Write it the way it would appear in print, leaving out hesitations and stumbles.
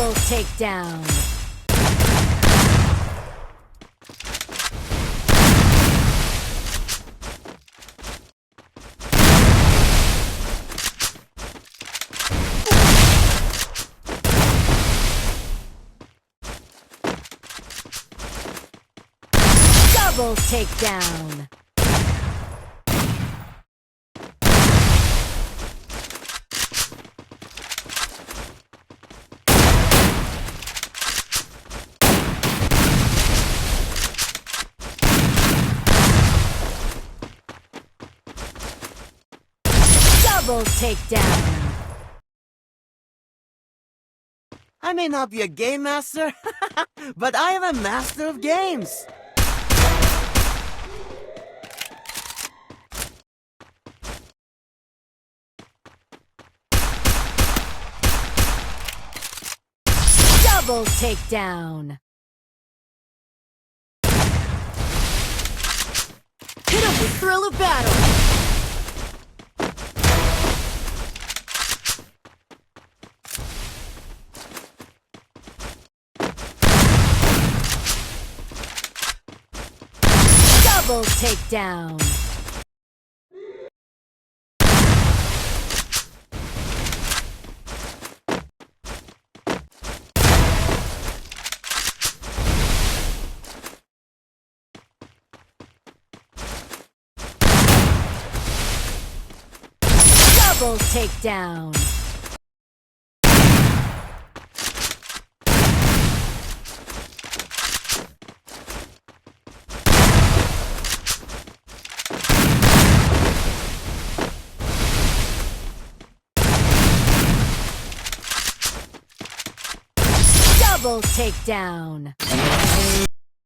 Double takedown. Double takedown. Double takedown. I may not be a game master, but I am a master of games. Double takedown. Hit up the thrill of battle. Double takedown. Double takedown. Double takedown.